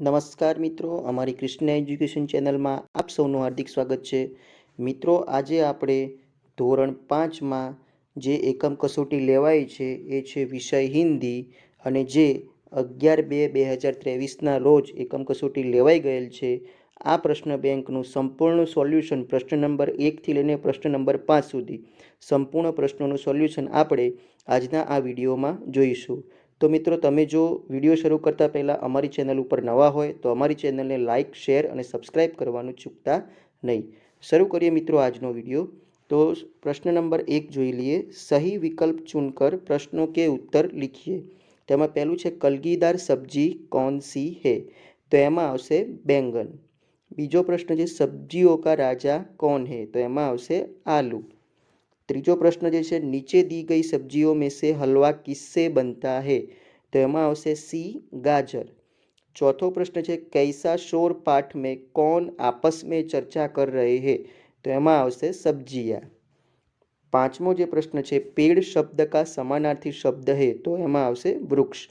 નમસ્કાર મિત્રો, અમારી કૃષ્ણ એજ્યુકેશન ચેનલમાં આપ સૌનું હાર્દિક સ્વાગત છે. મિત્રો, આજે આપણે ધોરણ 5માં જે એકમ કસોટી લેવાઈ છે એ છે વિષય હિન્દી, અને જે 11/2/2023ના રોજ એકમ કસોટી લેવાઈ ગયેલ છે. આ પ્રશ્ન બેંકનું સંપૂર્ણ સોલ્યુશન પ્રશ્ન નંબર 1થી લઈને પ્રશ્ન નંબર 5 સુધી સંપૂર્ણ પ્રશ્નોનું સોલ્યુશન આપણે આજના આ વિડીયોમાં જોઈશું. તો મિત્રો, તમે જો વિડીયો શરૂ કરતાં પહેલાં અમારી ચેનલ ઉપર નવા હોય તો અમારી ચેનલને લાઇક, શેર અને સબસ્ક્રાઈબ કરવાનું ચૂકતા નહીં. શરૂ કરીએ મિત્રો આજનો વિડીયો. તો પ્રશ્ન નંબર 1 જોઈ લઈએ. સહી વિકલ્પ ચुनकर प्रश्नों के उत्तर लिखिए. તેમાં પહેલું છે કલગીદાર સબ્જી कौन सी है, તો એમાં આવશે બેંગન. બીજો પ્રશ્ન છે સબ્જીઓ કા રાજા कौन है, તો એમાં આવશે આલू. ત્રીજો પ્રશ્ન જે છે નીચે दी गई सब्जियों में से हलवा किससे बनता है, तो એમાં આવશે સી गाजर. चौथो प्रश्न है कैसा शोर पाठ में कौन आपस में चर्चा कर रहे हैं, तो एमा आवशे सब्जिया. पांचमो जो प्रश्न है पेड़ शब्द का समानार्थी शब्द है, तो एमा आवशे वृक्ष.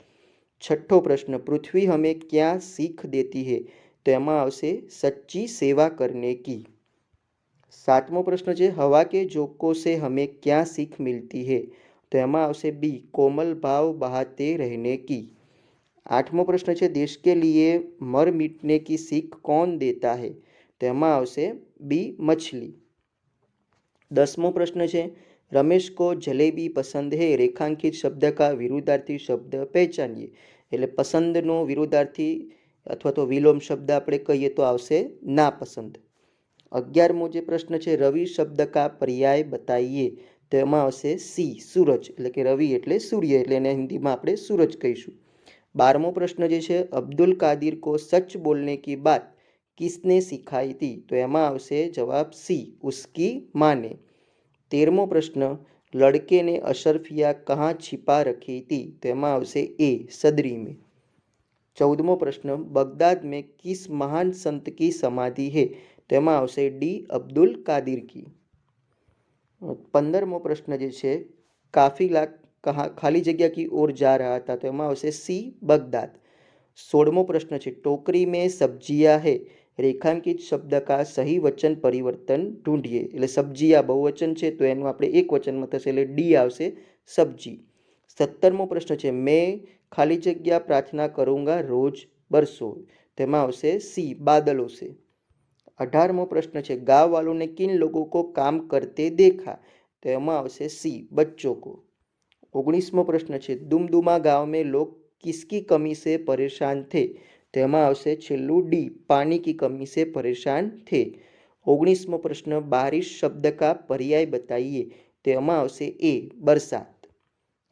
छठो प्रश्न पृथ्वी हमें क्या सीख देती है, तो एमा आवशे सच्ची सेवा करने की. सातमो प्रश्न है हवा के झोंकों से हमें क्या सीख मिलती है, तो एमा आवशे बी कोमल भाव बहाते रहने की. आठमो प्रश्न है देश के लिए मर मिटने की सीख कौन देता है, तो एमा आवशे बी मछली. 10मो प्रश्न है रमेश को जलेबी पसंद है, रेखांकित शब्द का विरुद्धार्थी शब्द पहचानिए. एटले पसंदनो विरुद्धार्थी अथवा तो विलोम शब्द आपणे कहीए तो आवशे ना पसंद. 11मो जे प्रश्न है रवि शब्द का पर्याय बताइए, तो एमां आवशे सी सूरज. एटले के रवि एटले सूर्य, एटले एने हिंदीमां आपणे सूरज कहीशुं. 12मो प्रश्न जो है अब्दुल कादिर को सच बोलने की बात किसने सिखाई थी, तो एमां आवशे जवाब सी उसकी माँ ने. 13मो प्रश्न लड़के ने अशरफिया कहाँ छिपा रखी थी, तो एमां आवशे ए सदरी में. 14मो प्रश्न बगदाद में किस महान संत की समाधि है, तो एमां आवशे डी अब्दुल कादिर की. 15मो प्रश्न जो है काफिला कहाँ खाली जगह की ओर जा रहा था, तो एमां आवशे सी बगदाद. 16मो प्रश्न है टोकरी में सब्जियां है, रेखांकित शब्द का सही वचन परिवर्तन ढूंढिए. એટલે સબ્જીયા બહુવચન છે તો એનું આપણે એક વચનમાં થશે એટલે ડી આવશે સબ્જી. 17મો પ્રશ્ન છે मैं खाली जगह प्रार्थना करूंगा रोज बरसों, તેમાં આવશે सी बादलों से. 18मो प्रश्न है गांव वालों ने किन लोगों को काम करते देखा, तो એમાં આવશે सी बच्चों को. 19मो प्रश्न है दुमदुमा गांव में लोग किसकी कमी से परेशान थे, तो एमां आवशे छेल्लुं डी पानी की कमी से परेशान थे. 19मो प्रश्न बारिश शब्द का पर्याय बताइए, तो एमां आवशे ए बरसात.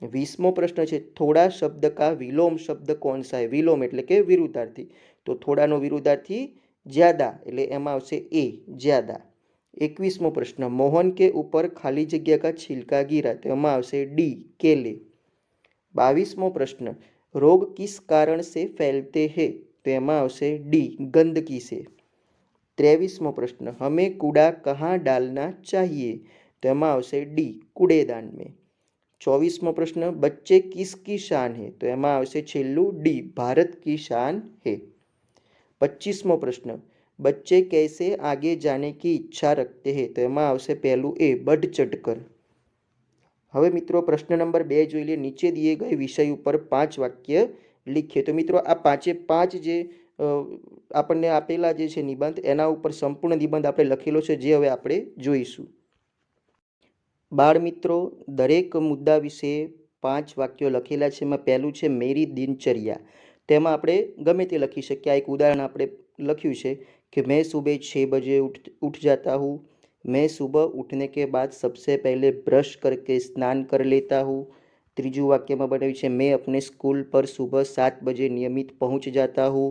20मो प्रश्न है थोड़ा शब्द का विलोम शब्द कौन सा है, विलोम एटले के विरुद्धार्थी, तो थोड़ानो विरुद्धार्थी ज्यादा एटले एमां आवशे ए ज्यादा. 21मो प्रश्न मोहन के ऊपर खाली जगह का छिलका गिरा, तो एमां आवशे डी केले. 22मो प्रश्न रोग किस कारण से फैलते हैं, तो एमां आवशे डी गंदगी से. 23मो प्रश्न हमें कूड़ा कहाँ डालना चाहिए, तो एमां आवशे डी कूड़ेदान में. 24मो प्रश्न बच्चे किसकी शान है, तो एमां आवशे छेल्लुं डी भारत की शान है. 25मो प्रश्न बच्चे कैसे आगे जाने की इच्छा रखते हैं, तो एमां आवशे पहलुं ए बढ़ चढ़कर. હવે મિત્રો પ્રશ્ન નંબર 2 જોઈ લઈએ. નીચે દિए गए વિષય ઉપર 5 વાક્ય લખીએ. તો મિત્રો આ પાંચે પાંચ જે આપણને આપેલા જે છે નિબંધ એના ઉપર સંપૂર્ણ નિબંધ આપણે લખેલો છે જે હવે આપણે જોઈશું. બાળ મિત્રો દરેક મુદ્દા વિશે 5 વાક્યો લખેલા છે. એમાં પહેલું છે મેરી દિનચર્યા. તેમાં આપણે ગમે તે લખી શકીએ. આ એક ઉદાહરણ આપણે લખ્યું છે कि मैं सुबह 6 बजे उठ जाता हूँ. मैं सुबह उठने के बाद सबसे पहले ब्रश करके स्नान कर लेता हूँ. ત્રીજું વાક્યમાં બનાવ્યું છે मैं अपने स्कूल पर सुबह 7 बजे नियमित पहुँच जाता हूँ.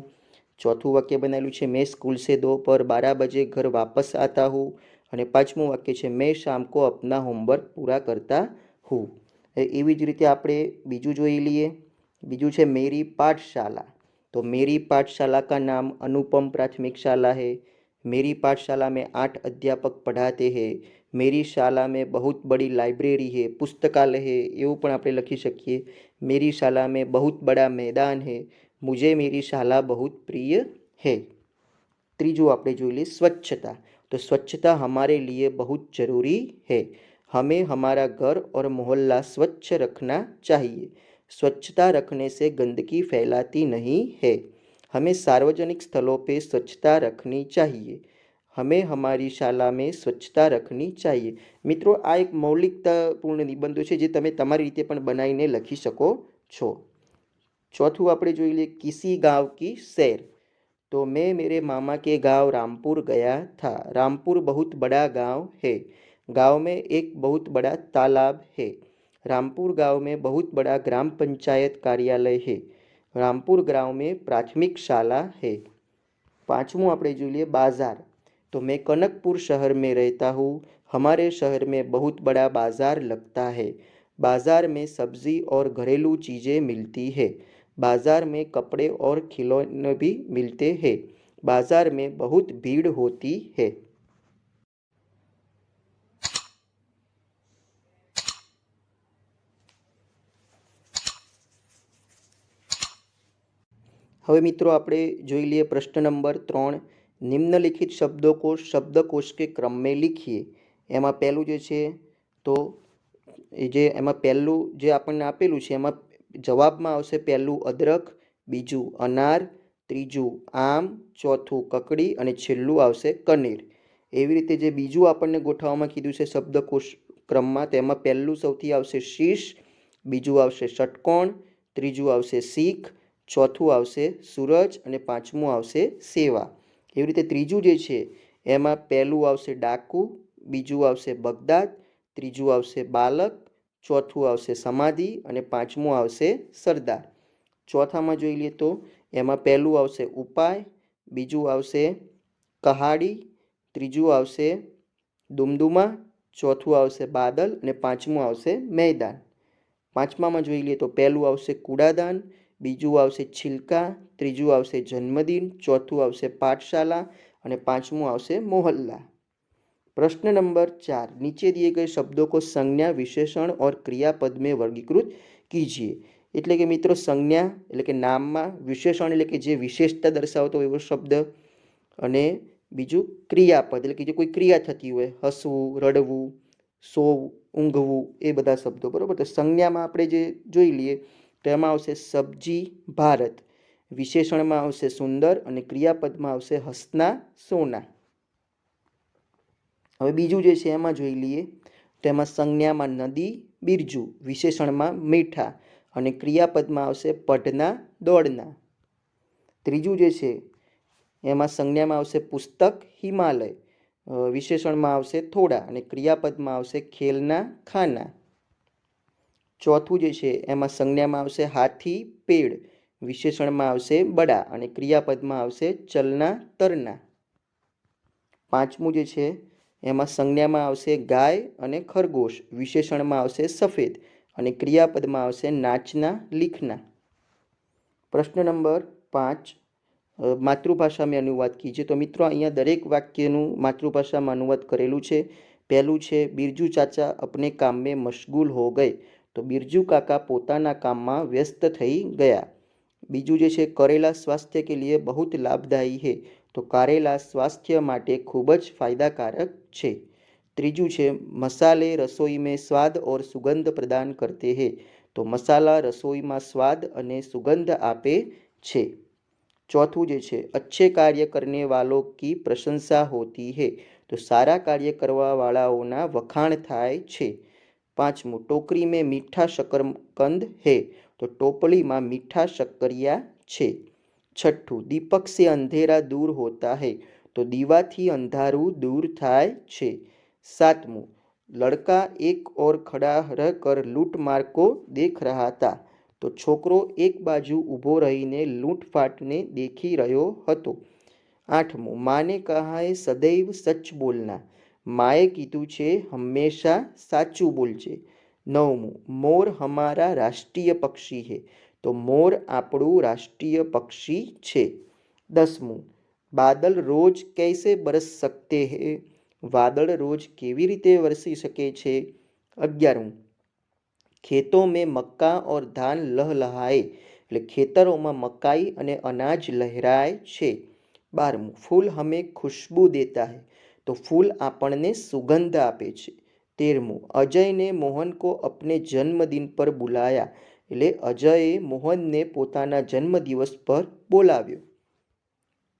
ચોથું વાક્ય બનાવેલું છે मैं स्कूल से दोपहर 12 बजे घर वापस आता हूँ. અને પાંચમું વાક્ય છે मैं शाम को अपना होमवर्क पूरा करता हूँ. એવી જ રીતે આપણે બીજું જોઈ લઈએ. બીજું છે मेरी पाठशाला. तो मेरी पाठशाला का नाम अनुपम प्राथमिक शाला है. मेरी पाठशाला में 8 अध्यापक पढ़ाते हैं. मेरी शाला में बहुत बड़ी लाइब्रेरी है, पुस्तकालय है, એવું પણ આપણે લખી શકીએ. मेरी शाला में बहुत बड़ा मैदान है. मुझे मेरी शाला बहुत प्रिय है। ત્રીજું આપણે જોઈ લઈએ स्वच्छता। तो स्वच्छता हमारे लिए बहुत ज़रूरी है। हमें हमारा घर और मोहल्ला स्वच्छ रखना चाहिए। स्वच्छता रखने से गंदगी फैलाती नहीं है। हमें सार्वजनिक स्थलों पे स्वच्छता रखनी चाहिए। हमें हमारी शाला में स्वच्छता रखनी चाहिए। મિત્રો આ એક મૌલિકતાપૂર્ણ નિબંધો છે જે તમે તમારી રીતે પણ બનાવીને લખી શકો છો। ચોથું આપણે જોઈ લઈએ किसी गांव की सैर। तो मैं मेरे मामा के गांव रामपुर गया था। रामपुर बहुत बड़ा गांव है। गांव में एक बहुत बड़ा तालाब है। रामपुर गांव में बहुत बड़ा ग्राम पंचायत कार्यालय है। रामपुर गांव में प्राथमिक शाला है। पांचवों આપણે જોઈ લઈએ बाजार। तो मैं कनकपुर शहर में रहता हूँ। हमारे शहर में बहुत बड़ा बाजार लगता है। बाजार में सब्जी और घरेलू चीज़ें मिलती है। बाजार में कपड़े और खिलौने भी मिलते हैं। बाजार में बहुत भीड़ होती है। હવે મિત્રો આપણે જોઈ લઈએ પ્રશ્ન નંબર 3। નિમ્નલિખિત શબ્દોકોશ શબ્દકોશ કે क्रम में लिखिए। એમાં પહેલું જે છે તો એમાં પહેલું જે આપણને આપેલું છે એમાં જવાબમાં આવશે પહેલું અદરક, બીજું અનાર, ત્રીજું આમ, ચોથું કકડી અને છેલ્લું આવશે કનેર। એવી રીતે જે બીજું આપણને ગોઠવવામાં કીધું છે શબ્દકોશ ક્રમમાં તેમાં પહેલું સૌથી આવશે શીશ, બીજું આવશે ષટકોણ, ત્રીજું આવશે શીખ, ચોથું આવશે સૂરજ અને પાંચમું આવશે સેવા। એવી રીતે ત્રીજું જે છે એમાં પહેલું આવશે ડાકુ, બીજું આવશે બગદાદ, ત્રીજું આવશે બાલક, ચોથું આવશે સમાધિ અને પાંચમું આવશે સરદાર। ચોથામાં જોઈ લઈએ તો એમાં પહેલું આવશે ઉપાય, બીજું આવશે કહાડી, ત્રીજું આવશે દુમદુમા, ચોથું આવશે બાદલ અને પાંચમું આવશે मैदान। પાંચમામાં જોઈ લઈએ તો પહેલું આવશે કૂડાદાન, બીજું આવશે छिलका, ત્રીજું આવશે જન્મદિન, ચોથું આવશે પાઠશાલા અને પાંચમું આવશે मोहल्ला। प्रश्न नंबर 4। नीचे दिए गए शब्दों को संज्ञा, विशेषण और क्रियापद में वर्गीकृत कीजिए। એટલે કે મિત્રો સંજ્ઞા એટલે કે નામમાં, વિશેષણ એટલે કે જે વિશેષતા દર્શાવતો એવો શબ્દ અને બીજું ક્રિયાપદ એટલે કે જે કોઈ ક્રિયા થતી હોય હસવું, રડવું, સોવું, ઊંઘવું એ બધા શબ્દો બરાબર। તો સંજ્ઞામાં આપણે જે જોઈ લઈએ તો એમાં આવશે સબ્જી ભારત, વિશેષણમાં આવશે સુંદર અને ક્રિયાપદમાં આવશે હસના સોના। હવે બીજું જે છે એમાં જોઈ લઈએ તો એમાં સંજ્ઞામાં નદી, બિરજુ, વિશેષણમાં મીઠા અને ક્રિયાપદમાં આવશે પઢના દોડના। ત્રીજું જે છે એમાં સંજ્ઞામાં આવશે પુસ્તક હિમાલય, વિશેષણમાં આવશે થોડા અને ક્રિયાપદમાં આવશે ખેલના ખાના। ચોથું જે છે એમાં સંજ્ઞામાં આવશે હાથી પેડ, વિશેષણમાં આવશે બડા અને ક્રિયાપદમાં આવશે ચલના તરના। પાંચમું જે છે એમાં સંજ્ઞામાં આવશે ગાય અને ખરગોશ, વિશેષણમાં આવશે સફેદ અને ક્રિયાપદમાં આવશે નાચના લીખના। प्रश्न नंबर 5। मातृभाषा में अनुवाद कीजिए। तो मित्रों अहींया दरेक वाक्यનું मातृभाषाમાં अनुवाद करेલું છે। પહેલું છે बिरजू चाचा अपने काम में मशगूल हो गए। तो बिरजू काका पोताना कामમાં व्यस्त થઈ ગયા। બીજું જે છે करेला स्वास्थ्य के लिए बहुत लाभदायी है। तो कारेला स्वास्थ्य માટે ખૂબ જ ફાયદાકારક છે। ત્રીજું છે मसाले रसोई में स्वाद और सुगंध प्रदान करते हैं। तो मसाला रसोईમાં स्वाद અને सुगंध આપે છે। चौथुं जे छे अच्छे कार्य करने वालों की प्रशंसा होती है। तो सारा कार्य करवा वाळाओना वखाण थाय छे। पांचमું टोकरी में मीठा शकरकंद है। तो टोपली में मीठा शक्करिया छे। छठ्ठું दीपक से अंधेरा दूर होता है। तो दीवाथी अंधारू दूर थाय छे। सातमुं लड़का एक और खड़ा रहकर लूटमार को देख रहा था। तो छोकरो एक बाजू ऊभो रहीने लूटफाटने देखी रह्यो हतो। आठमुं माने कहा है सदैव सच बोलना। माए कीधुं छे हमेशा साचुं बोलजे। नवमुं मोर हमारा राष्ट्रीय पक्षी है। तो मोर आपणुं राष्ट्रीय पक्षी छे। दसमुं बादल रोज कैसे बरस सकते हैं। वादळ रोज केवी रीते वरसी शके छे। 11मुं खेतों में मक्का और धान लहलहाए। એટલે ખેતરોમાં મકાઈ અને અનાજ લહેરાય છે. 12મું, ફૂલ હમે ખુશ્બુ દેતા હૈ, તો ફૂલ આપણને સુગંધ આપે છે. 13મું, અજયને મોહન કો અપને જન્મદિન પર બુલાયા, એટલે અજયે મોહનને પોતાના જન્મદિવસ પર બોલાવ્યો.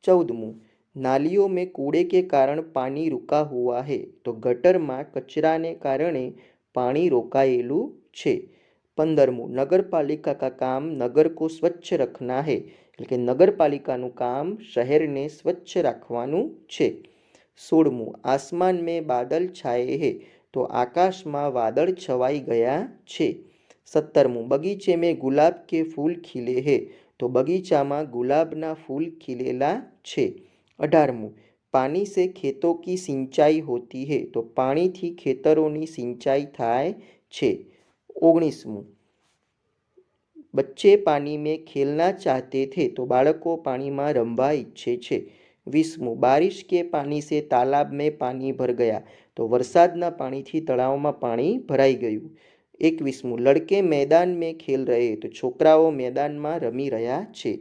14મું, नालियों में कूड़े के कारण पानी रुका हुआ है, तो ગટરમાં કચરાને કારણે પાણી રોકાયેલું છે. 15મું, નગરપાલિકા કા કામ નગર કો સ્વચ્છ રખના હૈ, એટલે કે નગરપાલિકાનું કામ શહેરને સ્વચ્છ રાખવાનું છે. 16મું, આસમાન મેં બાદલ છાયે હૈ, તો આકાશમાં વાદળ છવાઈ ગયા છે. 17મું, બગીચે મેં ગુલાબ કે ફૂલ ખીલે હૈ, તો બગીચામાં ગુલાબના ફૂલ ખીલેલા છે. 18મું, પાણી સે ખેતોं की સિંચાઈ હોતી હૈ, તો પાણીથી ખેતરોની સિંચાઈ થાય છે. 19મું, બચ્ચે પાણી મેં ખેલના ચાહતે થે, તો બાળકો પાણીમાં રમવા ઈચ્છે છે. 20મું, બારિશ કે પાણી સે તાલાબ મેં પાણી ભર ગયા, તો વરસાદના પાણીથી તળાવમાં પાણી ભરાઈ ગયું. 21મું, લડકે મેદાન મેં ખેલ રહે, તો છોકરાઓ મેદાનમાં રમી રહ્યા છે.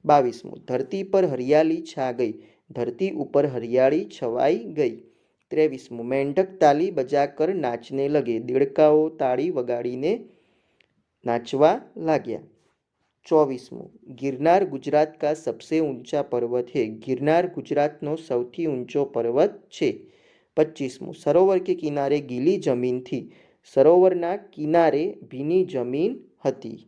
22મું, ધરતી પર હરિયાળી છા ગઈ, ધરતી ઉપર હરિયાળી છવાઈ ગઈ. 23મું, મેંઢક તાલી બજાકર નાચને લગે, દેડકાઓ તાળી વગાડીને નાચવા લાગ્યા. 24મું, गिरनार गुजरात का सबसे ऊंचा पर्वत है, गिरनार गुजरातનો સૌથી ઊંચો પર્વત છે. 25મું, સરોવર કે કિનારે ગીલી જમીન થી, સરોવરના કિનારે ભીની જમીન હતી.